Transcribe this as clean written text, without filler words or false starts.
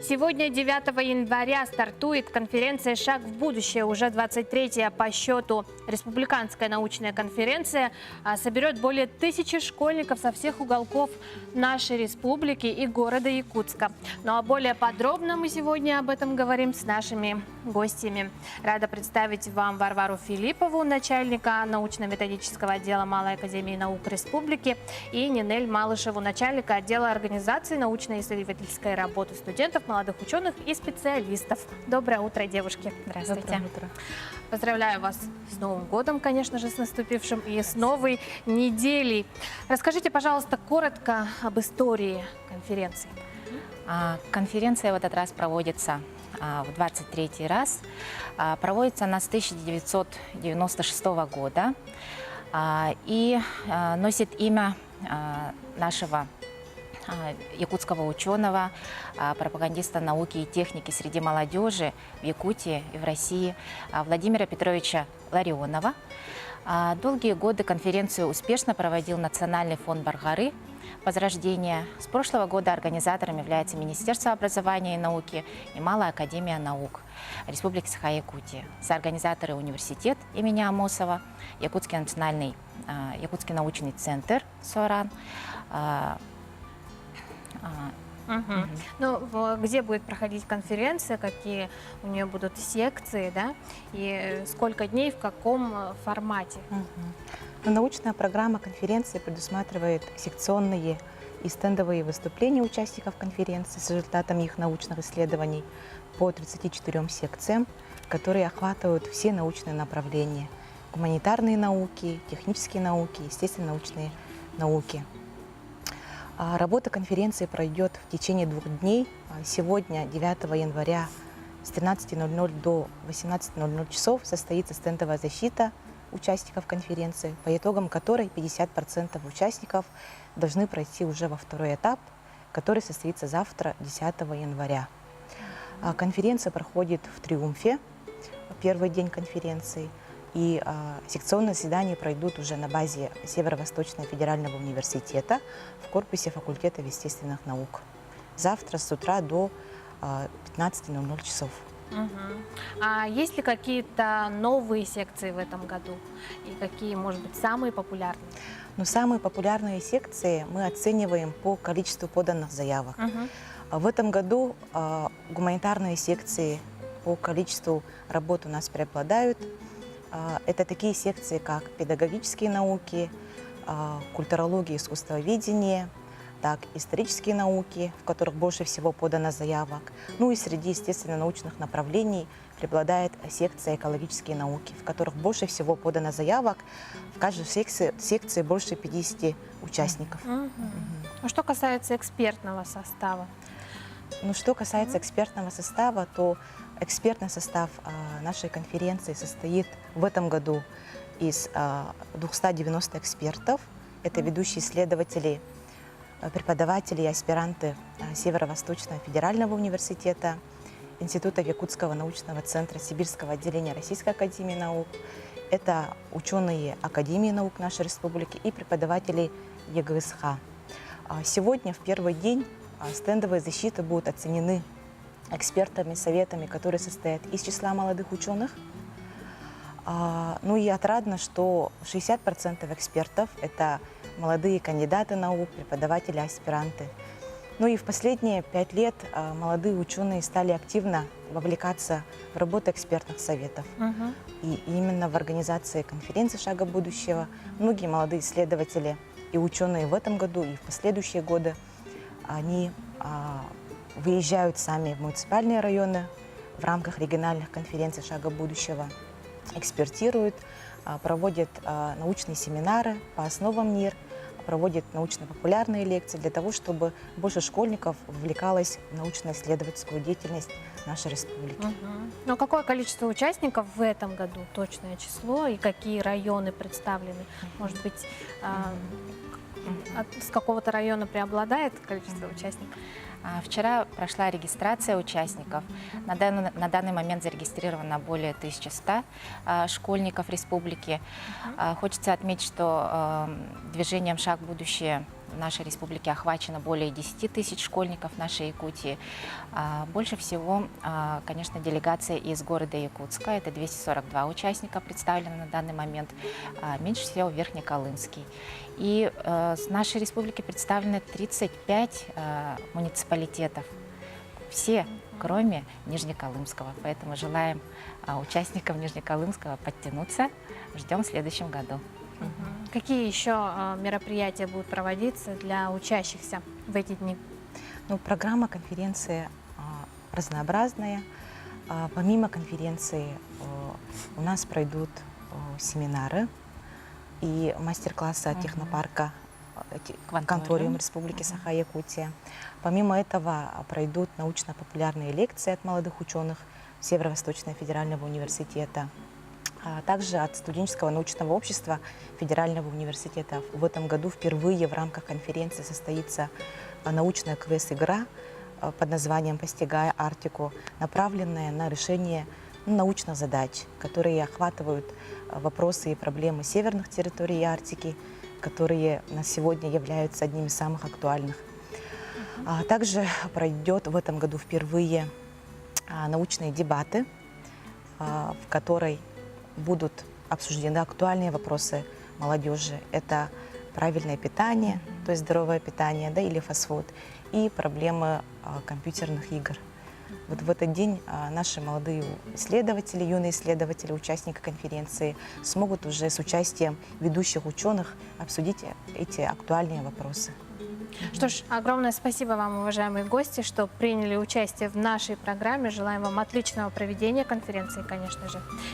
Сегодня, 9 января, стартует конференция «Шаг в будущее». Уже 23-я по счету республиканская научная конференция соберет более 1000 школьников со всех уголков нашей республики и города Якутска. Ну а более подробно мы сегодня об этом говорим с нашими гостями. Рада представить вам Варвару Филиппову, начальника научно-методического отдела Малой академии наук республики, и Нинель Малышеву, начальника отдела организации научно-исследовательской работы студентов, молодых ученых и специалистов. Доброе утро, девушки. Здравствуйте. Доброе утро. Поздравляю вас с Новым годом, конечно же, с наступившим, и с новой неделей. Расскажите, пожалуйста, коротко об истории конференции. Конференция в этот раз проводится в 23-й раз. Проводится она с 1996 года и носит имя нашего якутского ученого, пропагандиста науки и техники среди молодежи в Якутии и в России Владимира Петровича Ларионова. Долгие годы конференцию успешно проводил Национальный фонд Баргары Возрождения. С прошлого года организатором является Министерство образования и науки и Малая академия наук Республики Саха-Якутия. Соорганизаторы университет имени Амосова, Якутский научный центр СОРАН. Ну, где будет проходить конференция, какие у нее будут секции, да, и сколько дней, в каком формате? Научная программа конференции предусматривает секционные и стендовые выступления участников конференции с результатами их научных исследований по 34 секциям, которые охватывают все научные направления: гуманитарные науки, технические науки, естественно-научные науки. Работа конференции пройдет в течение 2 дней. Сегодня, 9 января, с 13:00 до 18:00 часов состоится стендовая защита участников конференции, по итогам которой 50% участников должны пройти уже во второй этап, который состоится завтра, 10 января. Конференция проходит в Триумфе, первый день конференции, и секционные заседания пройдут уже на базе Северо-Восточного федерального университета в корпусе факультета естественных наук. Завтра с утра до 15:00 часов. А есть ли какие-то новые секции в этом году? И какие, может быть, самые популярные? Но самые популярные секции мы оцениваем по количеству поданных заявок. В этом году гуманитарные секции по количеству работ у нас преобладают. Это такие секции, как педагогические науки, культурология, искусствоведение, так исторические науки, в которых больше всего подано заявок. Ну и среди естественно-научных направлений преобладает секция экологические науки, в которых больше всего подано заявок. В каждой секции больше 50 участников. А что касается экспертного состава? Ну, что касается экспертного состава, то экспертный состав нашей конференции состоит в этом году из 290 экспертов. Это ведущие исследователи, преподаватели и аспиранты Северо-Восточного федерального университета, Института Якутского научного центра Сибирского отделения Российской академии наук. Это ученые Академии наук нашей республики и преподаватели ЕГСХ. Сегодня, в первый день, стендовые защиты будут оценены экспертами, советами, которые состоят из числа молодых ученых. Ну и отрадно, что 60% экспертов – это молодые кандидаты наук, преподаватели, аспиранты. Ну и в последние 5 лет молодые ученые стали активно вовлекаться в работу экспертных советов. И именно в организации конференции «Шага будущего» многие молодые исследователи и ученые в этом году и в последующие годы они выезжают сами в муниципальные районы в рамках региональных конференций «Шага будущего», экспертируют, проводят научные семинары по основам НИР, проводят научно-популярные лекции для того, чтобы больше школьников вовлекалось в научно-исследовательскую деятельность нашей республики. Но какое количество участников в этом году, точное число, и какие районы представлены? Может быть, с какого-то района преобладает количество участников? Вчера прошла регистрация участников. На данный момент зарегистрировано более 1100 школьников республики. Хочется отметить, что движением «Шаг в будущее» в нашей республике охвачено более 10 тысяч школьников нашей Якутии. Больше всего, конечно, делегация из города Якутска. Это 242 участника представлены на данный момент. Меньше всего Верхнеколымский. И с нашей республики представлены 35 муниципалитетов. Все, кроме Нижнеколымского. Поэтому желаем участникам Нижнеколымского подтянуться. Ждем в следующем году. Какие еще мероприятия будут проводиться для учащихся в эти дни? Ну, программа конференции разнообразная. Помимо конференции у нас пройдут семинары и мастер-классы от технопарка Кванториум Республики Саха-Якутия. Помимо этого пройдут научно-популярные лекции от молодых ученых Северо-Восточного федерального университета, а также от студенческого научного общества Федерального университета. В этом году впервые в рамках конференции состоится научная квест-игра под названием «Постигая Арктику», направленная на решение научных задач, которые охватывают вопросы и проблемы северных территорий Арктики, которые на сегодня являются одними из самых актуальных. Также пройдет в этом году впервые научные дебаты, в которой будут обсуждены актуальные вопросы молодежи. Это правильное питание, то есть здоровое питание, да, или фастфуд, и проблемы компьютерных игр. Вот в этот день наши молодые исследователи, юные исследователи, участники конференции смогут уже с участием ведущих ученых обсудить эти актуальные вопросы. Что ж, огромное спасибо вам, уважаемые гости, что приняли участие в нашей программе. Желаем вам отличного проведения конференции, конечно же.